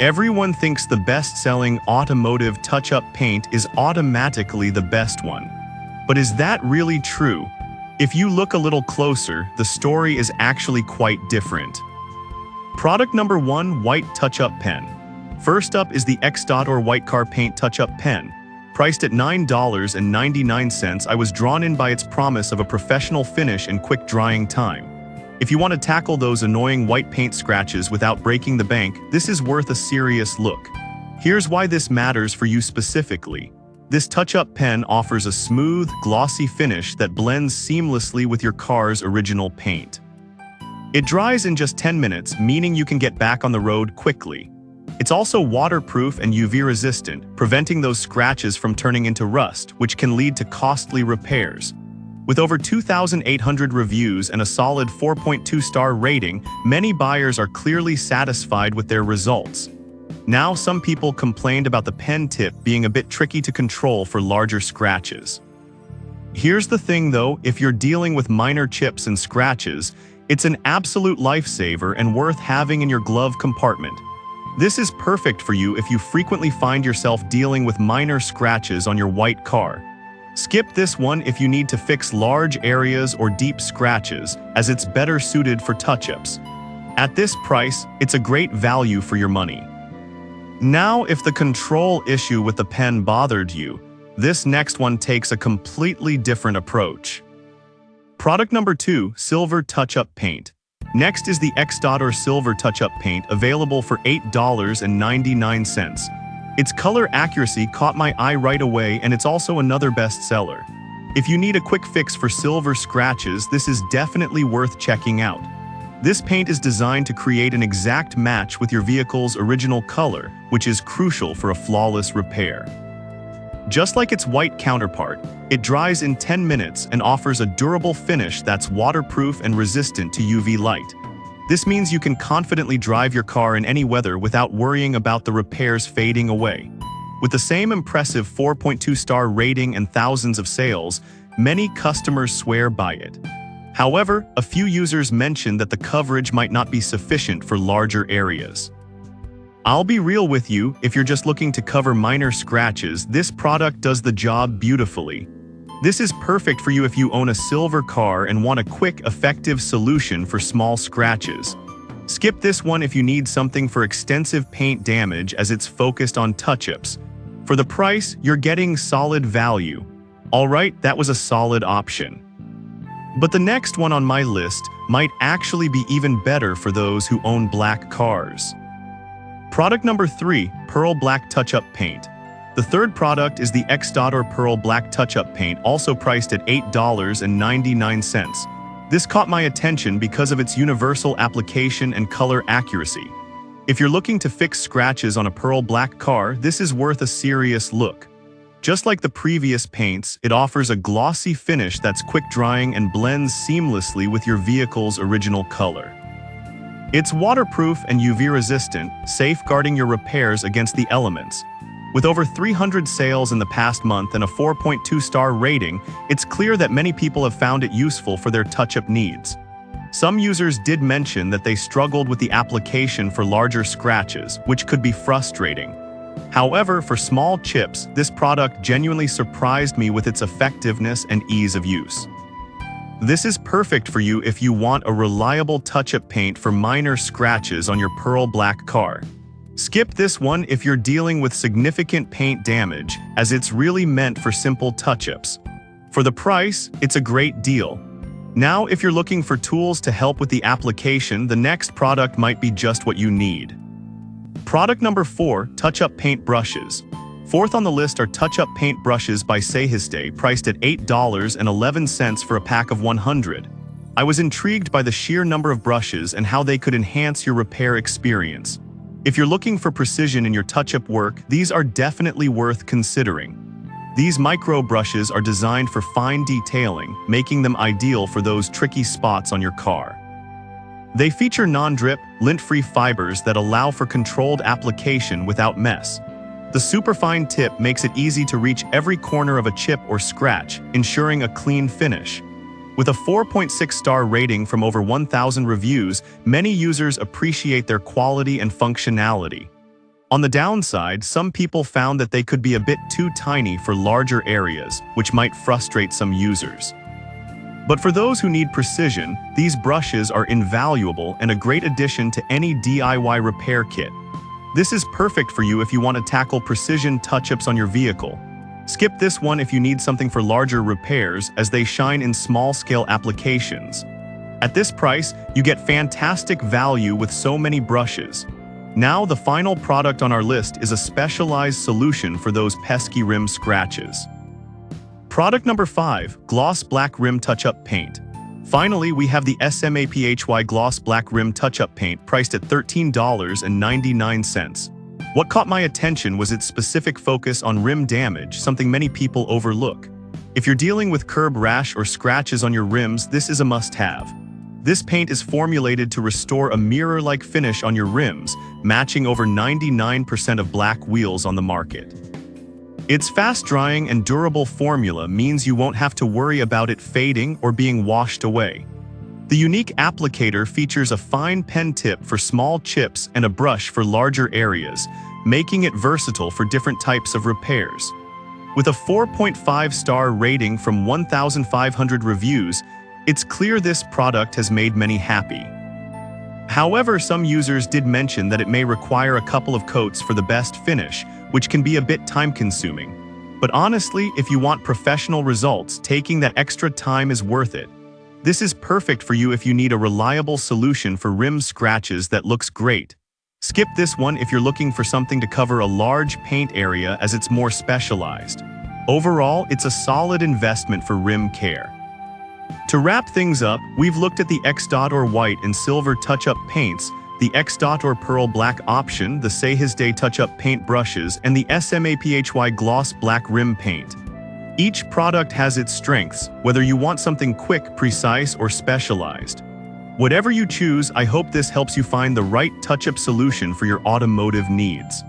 Everyone thinks the best-selling Automotive touch-up paint is automatically the best one. But is that really true? If you look a little closer, the story is actually quite different. Product number 1, White Touch-Up Pen. First up is the X-Dot White Car Paint Touch-Up Pen. Priced at $9.99, I was drawn in by its promise of a professional finish and quick drying time. If you want to tackle those annoying white paint scratches without breaking the bank, this is worth a serious look. Here's why this matters for you specifically. This touch-up pen offers a smooth, glossy finish that blends seamlessly with your car's original paint. It dries in just 10 minutes, meaning you can get back on the road quickly. It's also waterproof and UV resistant, preventing those scratches from turning into rust, which can lead to costly repairs. With over 2,800 reviews and a solid 4.2-star rating, many buyers are clearly satisfied with their results. Now, some people complained about the pen tip being a bit tricky to control for larger scratches. Here's the thing though, if you're dealing with minor chips and scratches, it's an absolute lifesaver and worth having in your glove compartment. This is perfect for you if you frequently find yourself dealing with minor scratches on your white car. Skip this one if you need to fix large areas or deep scratches, as it's better suited for touch-ups. At this price, it's a great value for your money. Now, if the control issue with the pen bothered you, this next one takes a completely different approach. Product number 2, Silver Touch-Up Paint. Next is the X-Dot Silver Touch-Up Paint, available for $8.99. Its color accuracy caught my eye right away, and it's also another bestseller. If you need a quick fix for silver scratches, this is definitely worth checking out. This paint is designed to create an exact match with your vehicle's original color, which is crucial for a flawless repair. Just like its white counterpart, it dries in 10 minutes and offers a durable finish that's waterproof and resistant to UV light. This means you can confidently drive your car in any weather without worrying about the repairs fading away. With the same impressive 4.2-star rating and thousands of sales, many customers swear by it. However, a few users mentioned that the coverage might not be sufficient for larger areas. I'll be real with you, if you're just looking to cover minor scratches, this product does the job beautifully. This is perfect for you if you own a silver car and want a quick, effective solution for small scratches. Skip this one if you need something for extensive paint damage, as it's focused on touch-ups. For the price, you're getting solid value. Alright, that was a solid option. But the next one on my list might actually be even better for those who own black cars. Product number 3, Pearl Black Touch-Up Paint. The third product is the X-Dot Pearl Black Touch-Up Paint, also priced at $8.99. This caught my attention because of its universal application and color accuracy. If you're looking to fix scratches on a pearl black car, this is worth a serious look. Just like the previous paints, it offers a glossy finish that's quick-drying and blends seamlessly with your vehicle's original color. It's waterproof and UV-resistant, safeguarding your repairs against the elements. With over 300 sales in the past month and a 4.2-star rating, it's clear that many people have found it useful for their touch-up needs. Some users did mention that they struggled with the application for larger scratches, which could be frustrating. However, for small chips, this product genuinely surprised me with its effectiveness and ease of use. This is perfect for you if you want a reliable touch-up paint for minor scratches on your pearl black car. Skip this one if you're dealing with significant paint damage, as it's really meant for simple touch-ups. For the price, it's a great deal. Now, if you're looking for tools to help with the application, the next product might be just what you need. Product number 4, Touch-Up Paint Brushes. Fourth on the list are touch-up paint brushes by Automotive, priced at $8.11 for a pack of 100. I was intrigued by the sheer number of brushes and how they could enhance your repair experience. If you're looking for precision in your touch-up work, these are definitely worth considering. These micro brushes are designed for fine detailing, making them ideal for those tricky spots on your car. They feature non-drip, lint-free fibers that allow for controlled application without mess. The superfine tip makes it easy to reach every corner of a chip or scratch, ensuring a clean finish. With a 4.6-star rating from over 1,000 reviews, many users appreciate their quality and functionality. On the downside, some people found that they could be a bit too tiny for larger areas, which might frustrate some users. But for those who need precision, these brushes are invaluable and a great addition to any DIY repair kit. This is perfect for you if you want to tackle precision touch-ups on your vehicle. Skip this one if you need something for larger repairs, as they shine in small-scale applications. At this price, you get fantastic value with so many brushes. Now, the final product on our list is a specialized solution for those pesky rim scratches. Product number 5, Gloss Black Rim Touch-Up Paint. Finally, we have the SMAPHY Gloss Black Rim Touch-Up Paint priced at $13.99. What caught my attention was its specific focus on rim damage, something many people overlook. If you're dealing with curb rash or scratches on your rims, this is a must-have. This paint is formulated to restore a mirror-like finish on your rims, matching over 99% of black wheels on the market. Its fast-drying and durable formula means you won't have to worry about it fading or being washed away. The unique applicator features a fine pen tip for small chips and a brush for larger areas, making it versatile for different types of repairs. With a 4.5-star rating from 1,500 reviews, it's clear this product has made many happy. However, some users did mention that it may require a couple of coats for the best finish, which can be a bit time-consuming. But honestly, if you want professional results, taking that extra time is worth it. This is perfect for you if you need a reliable solution for rim scratches that looks great. Skip this one if you're looking for something to cover a large paint area, as it's more specialized. Overall, it's a solid investment for rim care. To wrap things up, we've looked at the X-Dot or white and silver touch-up paints, the X-Dot or pearl black option, the Say His Day touch-up paint brushes, and the SMAPHY gloss black rim paint. Each product has its strengths, whether you want something quick, precise, or specialized. Whatever you choose, I hope this helps you find the right touch-up solution for your automotive needs.